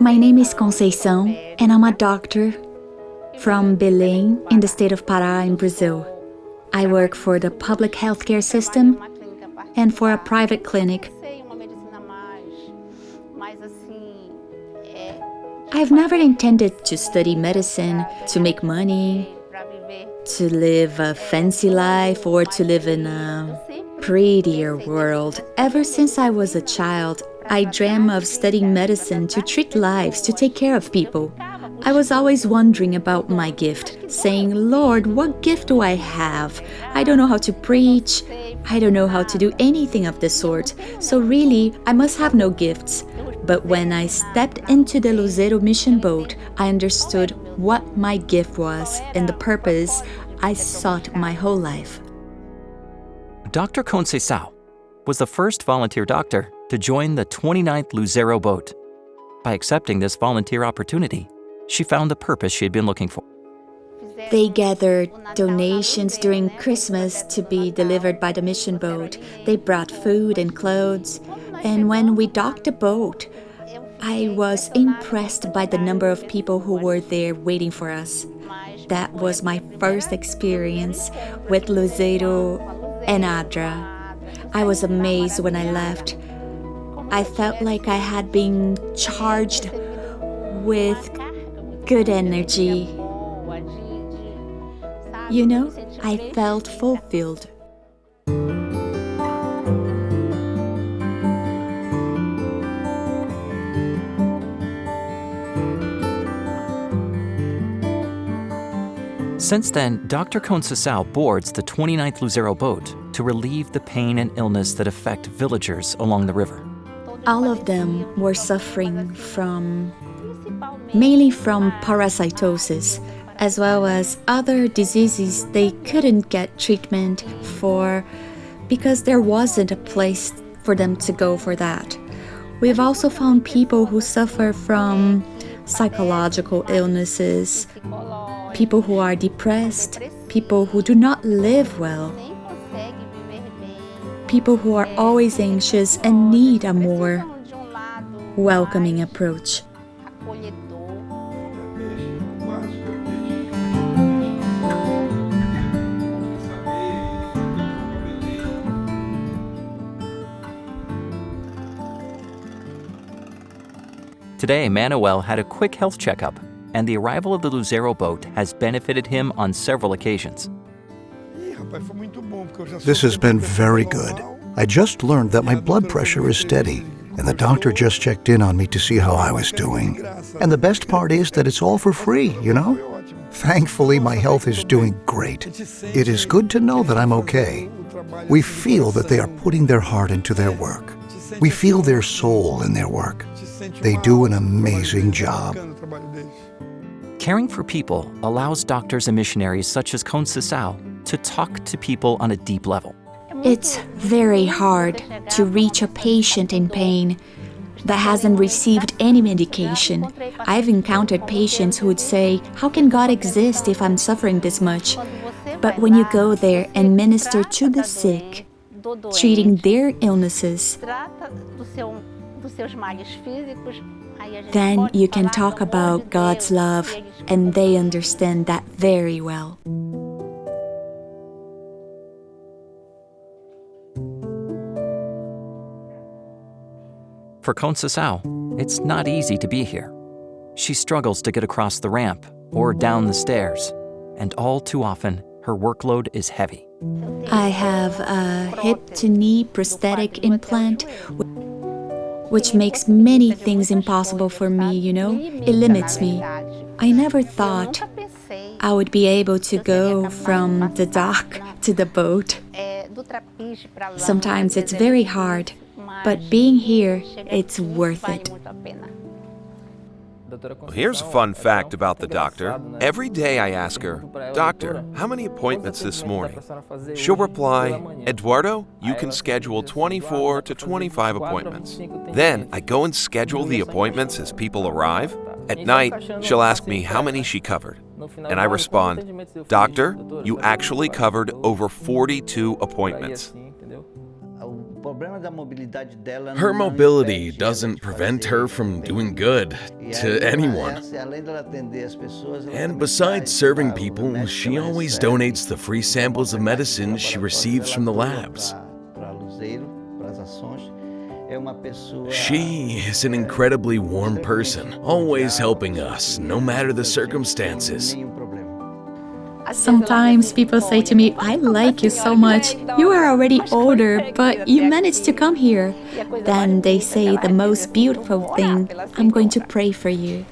My name is Conceição, and I'm a doctor from Belém in the state of Pará in Brazil. I work for the public healthcare system and for a private clinic. I've never intended to study medicine, to make money, to live a fancy life, or to live in a prettier world. Ever since I was a child, I dreamt of studying medicine to treat lives, to take care of people. I was always wondering about my gift, saying, Lord, what gift do I have? I don't know how to preach. I don't know how to do anything of the sort. So really, I must have no gifts. But when I stepped into the Luzeiro mission boat, I understood what my gift was and the purpose I sought my whole life. Dr. Conceição was the first volunteer doctor to join the 29th Luzeiro boat. By accepting this volunteer opportunity, she found the purpose she had been looking for. They gathered donations during Christmas to be delivered by the mission boat. They brought food and clothes. And when we docked the boat, I was impressed by the number of people who were there waiting for us. That was my first experience with Luzeiro and Adra. I was amazed when I left. I felt like I had been charged with good energy. You know, I felt fulfilled. Since then, Dr. Conceição boards the 29th Luzeiro boat to relieve the pain and illness that affect villagers along the river. All of them were suffering mainly from parasitosis, as well as other diseases they couldn't get treatment for because there wasn't a place for them to go for that. We've also found people who suffer from psychological illnesses, people who are depressed, people who do not live well, people who are always anxious and need a more welcoming approach. Today, Manuel had a quick health checkup, and the arrival of the Luzeiro boat has benefited him on several occasions. This has been very good. I just learned that my blood pressure is steady, and the doctor just checked in on me to see how I was doing. And the best part is that it's all for free, you know? Thankfully, my health is doing great. It is good to know that I'm okay. We feel that they are putting their heart into their work. We feel their soul in their work. They do an amazing job. Caring for people allows doctors and missionaries such as Conceição to talk to people on a deep level. It's very hard to reach a patient in pain that hasn't received any medication. I've encountered patients who would say, how can God exist if I'm suffering this much? But when you go there and minister to the sick, treating their illnesses, then you can talk about God's love, and they understand that very well. For Conceição, it's not easy to be here. She struggles to get across the ramp or down the stairs, and all too often, her workload is heavy. I have a hip-to-knee prosthetic implant, which makes many things impossible for me, you know? It limits me. I never thought I would be able to go from the dock to the boat. Sometimes it's very hard, but being here, it's worth it. Here's a fun fact about the doctor. Every day I ask her, Doctor, how many appointments this morning? She'll reply, Eduardo, you can schedule 24 to 25 appointments. Then I go and schedule the appointments as people arrive. At night, she'll ask me how many she covered. And I respond, Doctor, you actually covered over 42 appointments. Her mobility doesn't prevent her from doing good to anyone. And besides serving people, she always donates the free samples of medicine she receives from the labs. She is an incredibly warm person, always helping us, no matter the circumstances. Sometimes people say to me, I like you so much. You are already older, but you managed to come here. Then they say the most beautiful thing, I'm going to pray for you.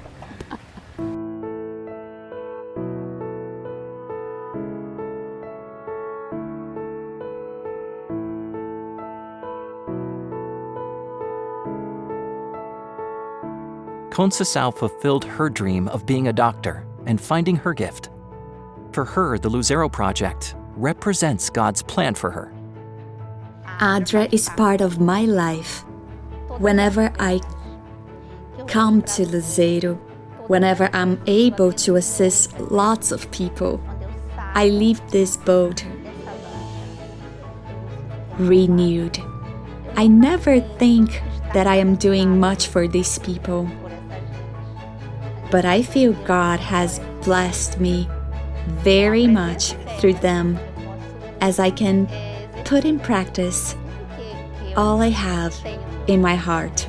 Conceição fulfilled her dream of being a doctor and finding her gift. For her, the Luzero Project represents God's plan for her. Adra is part of my life. Whenever I come to Luzero, whenever I'm able to assist lots of people, I leave this boat renewed. I never think that I am doing much for these people, but I feel God has blessed me very much through them, as I can put in practice all I have in my heart.